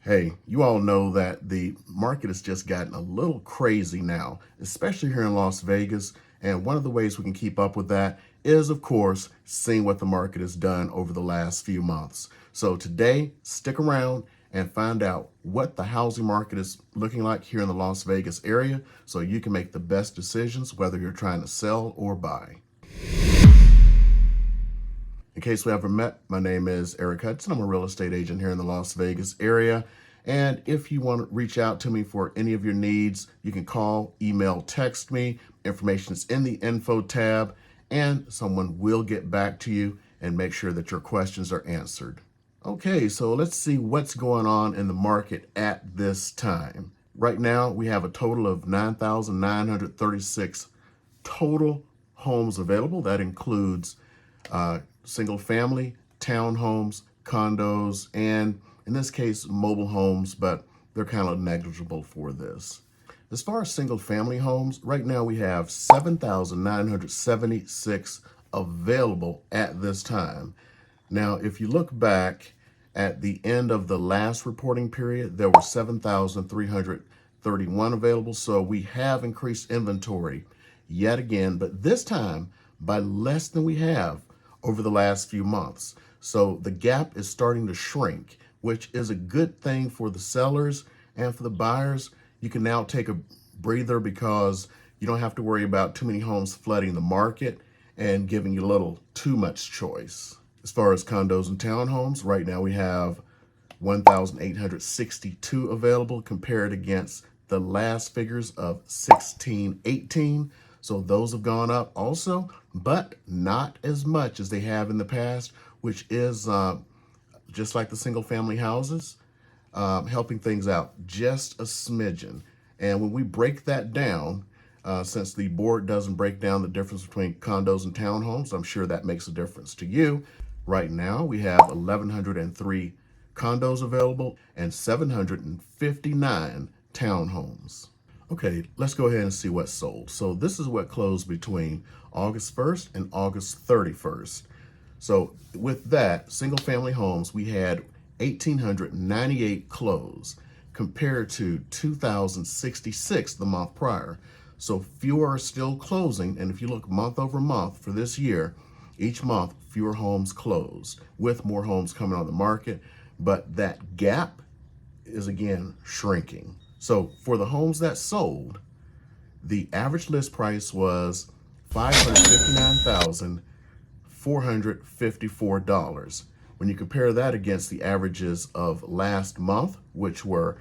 Hey, you all know that the market has just gotten a little crazy now, especially here in Las Vegas. And one of the ways we can keep up with that is, of course, seeing what the market has done over the last few months. So today, stick around and find out what the housing market is looking like here in the Las Vegas area so you can make the best decisions whether you're trying to sell or buy. In case we haven't met, my name is Eric Hudson. I'm a real estate agent here in the Las Vegas area. And if you want to reach out to me for any of your needs, you can call, email, text me. Information is in the info tab, and someone will get back to you and make sure that your questions are answered. Okay, so let's see what's going on in the market at this time. Right now, we have a total of 9,936 total homes available. That includes single family, townhomes, condos, and in this case, mobile homes, but they're kind of negligible for this. As far as single family homes, right now we have 7,976 available at this time. Now, if you look back at the end of the last reporting period, there were 7,331 available. So we have increased inventory yet again, but this time by less than we have over the last few months. So the gap is starting to shrink, which is a good thing for the sellers and for the buyers. You can now take a breather because you don't have to worry about too many homes flooding the market and giving you a little too much choice. As far as condos and townhomes, right now we have 1,862 available compared against the last figures of 1,618. So those have gone up also, but not as much as they have in the past, which is just like the single family houses, helping things out just a smidgen. And when we break that down, since the board doesn't break down the difference between condos and townhomes, I'm sure that makes a difference to you. Right now, we have 1,103 condos available and 759 townhomes. Okay, let's go ahead and see what sold. So this is what closed between August 1st and August 31st. So with that, single family homes, we had 1,898 closed compared to 2,066 the month prior. So fewer are still closing. And if you look month over month for this year, each month fewer homes closed with more homes coming on the market. But that gap is again shrinking. So for the homes that sold, the average list price was $559,454. When you compare that against the averages of last month, which were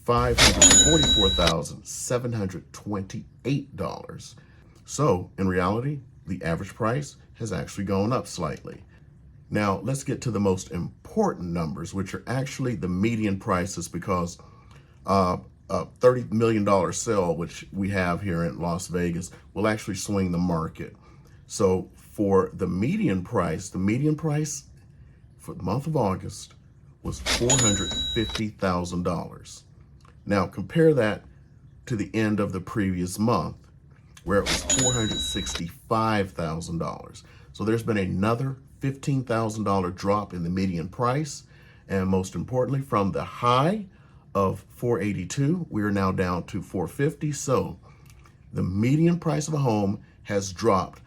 $544,728. So in reality, the average price has actually gone up slightly. Now let's get to the most important numbers, which are actually the median prices, because a $30 million sale, which we have here in Las Vegas, will actually swing the market. So for the median price for the month of August was $450,000. Now compare that to the end of the previous month, where it was $465,000. So there's been another $15,000 drop in the median price. And most importantly, from the high of 482, we are now down to 450. So the median price of a home has dropped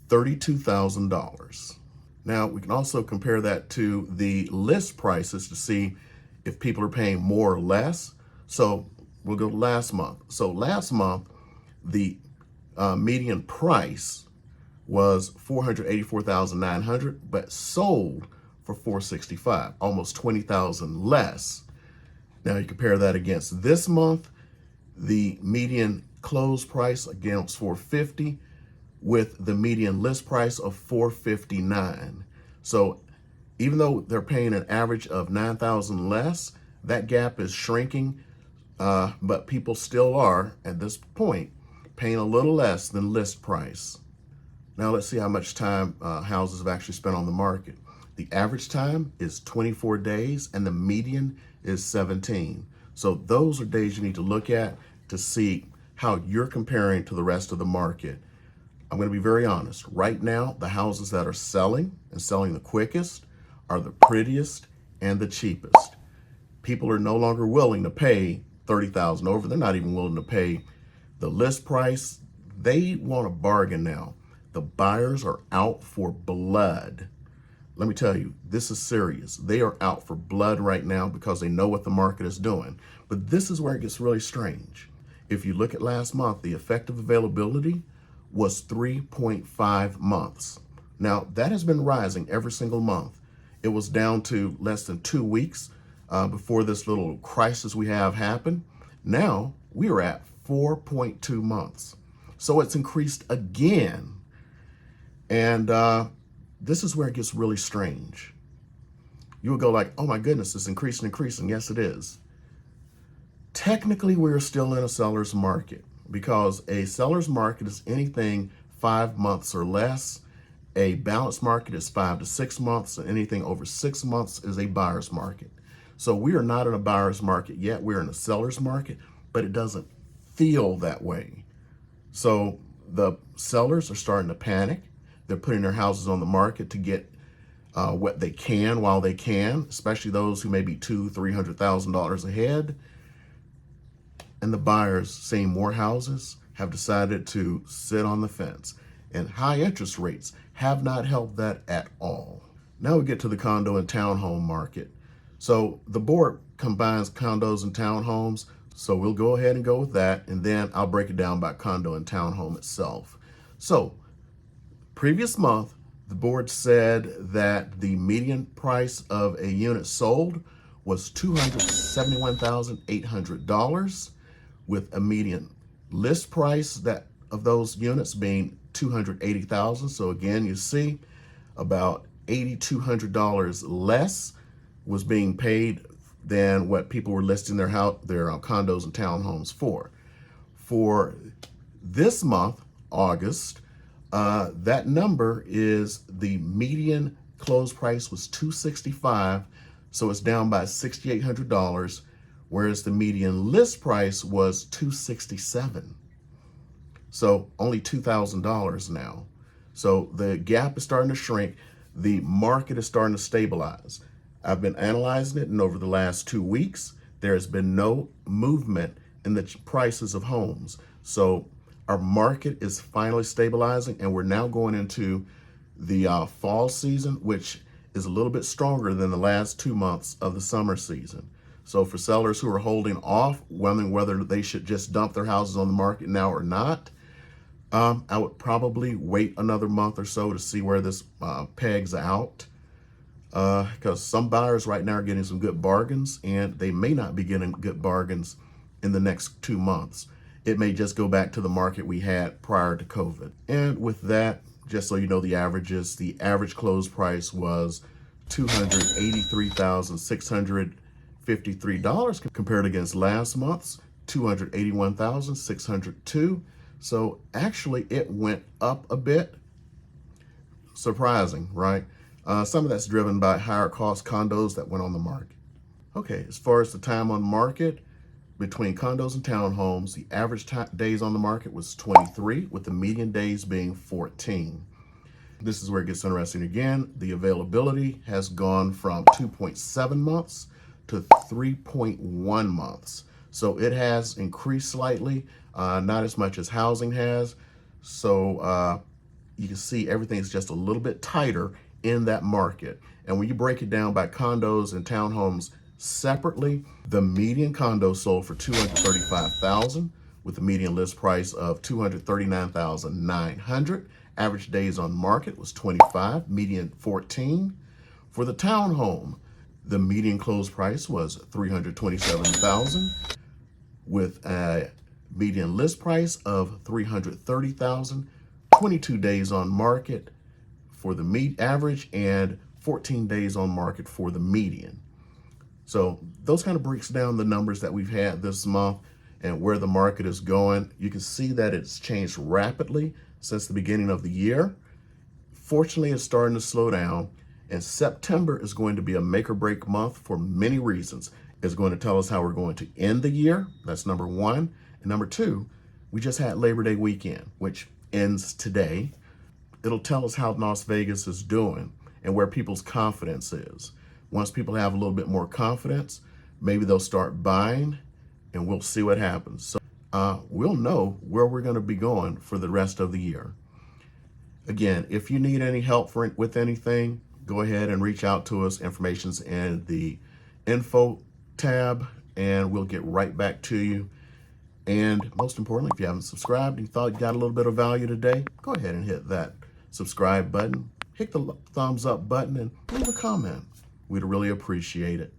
$32,000. Now we can also compare that to the list prices to see if people are paying more or less. So we'll go last month. So last month, the median price was $484,900, but sold for $465, almost $20,000 less. Now you compare that against this month, the median close price again was $450 with the median list price of $459. So even though they're paying an average of $9,000 less, that gap is shrinking, but people still are at this point paying a little less than list price. Now let's see how much time houses have actually spent on the market. The average time is 24 days and the median is 17. So those are days you need to look at to see how you're comparing to the rest of the market. I'm going to be very honest. Right now, the houses that are selling and selling the quickest are the prettiest and the cheapest. People are no longer willing to pay $30,000 over. They're not even willing to pay the list price. They want a bargain now. The buyers are out for blood. Let me tell you, this is serious. They are out for blood right now because they know what the market is doing. But this is where it gets really strange. If you look at last month, the effective availability was 3.5 months. Now, that has been rising every single month. It was down to less than 2 weeks before this little crisis we have happened. Now, we are at 4.2 months. So it's increased again. And this is where it gets really strange. You would go like, oh my goodness, it's increasing. Yes, it is. Technically, we're still in a seller's market because a seller's market is anything 5 months or less. A balanced market is 5 to 6 months, and anything over 6 months is a buyer's market. So we are not in a buyer's market yet. We're in a seller's market, but it doesn't feel that way. So the sellers are starting to panic. They're putting their houses on the market to get what they can while they can, especially those who may be $200,000, $300,000 ahead. And the buyers, seeing more houses, have decided to sit on the fence. And high interest rates have not helped that at all. Now we get to the condo and townhome market. So the board combines condos and townhomes. So we'll go ahead and go with that. And then I'll break it down by condo and townhome itself. So previous month, the board said that the median price of a unit sold was $271,800 with a median list price that of those units being $280,000. So again, you see about $8,200 less was being paid than what people were listing their condos and townhomes for. For this month, August, that number is the median close price was $265,000, so it's down by $6,800, whereas the median list price was $267,000. So only $2,000 now. So the gap is starting to shrink. The market is starting to stabilize. I've been analyzing it, and over the last 2 weeks, there has been no movement in the prices of homes. So our market is finally stabilizing, and we're now going into the fall season, which is a little bit stronger than the last 2 months of the summer season. So for sellers who are holding off, wondering whether they should just dump their houses on the market now or not, I would probably wait another month or so to see where this pegs out. Because some buyers right now are getting some good bargains, and they may not be getting good bargains in the next 2 months. It may just go back to the market we had prior to COVID. And with that, just so you know the averages, the average close price was $283,653 compared against last month's $281,602. So actually it went up a bit. Surprising, right? Some of that's driven by higher cost condos that went on the market. Okay, as far as the time on market, between condos and townhomes, the average days on the market was 23, with the median days being 14. This is where it gets interesting again. The availability has gone from 2.7 months to 3.1 months. So it has increased slightly, not as much as housing has. So you can see everything's just a little bit tighter in that market. And when you break it down by condos and townhomes separately, the median condo sold for $235,000 with a median list price of $239,900. Average days on market was 25, median 14. For the townhome, the median close price was $327,000 with a median list price of $330,000. 22 days on market for the average and 14 days on market for the median. So those kind of breaks down the numbers that we've had this month and where the market is going. You can see that it's changed rapidly since the beginning of the year. Fortunately, it's starting to slow down, and September is going to be a make or break month for many reasons. It's going to tell us how we're going to end the year. That's number one. And number two, we just had Labor Day weekend, which ends today. It'll tell us how Las Vegas is doing and where people's confidence is. Once people have a little bit more confidence, maybe they'll start buying, and we'll see what happens. So we'll know where we're going to be going for the rest of the year. Again, if you need any help with anything, go ahead and reach out to us. Information's in the info tab, and we'll get right back to you. And most importantly, if you haven't subscribed and you thought you got a little bit of value today, go ahead and hit that subscribe button, hit the thumbs up button, and leave a comment. We'd really appreciate it.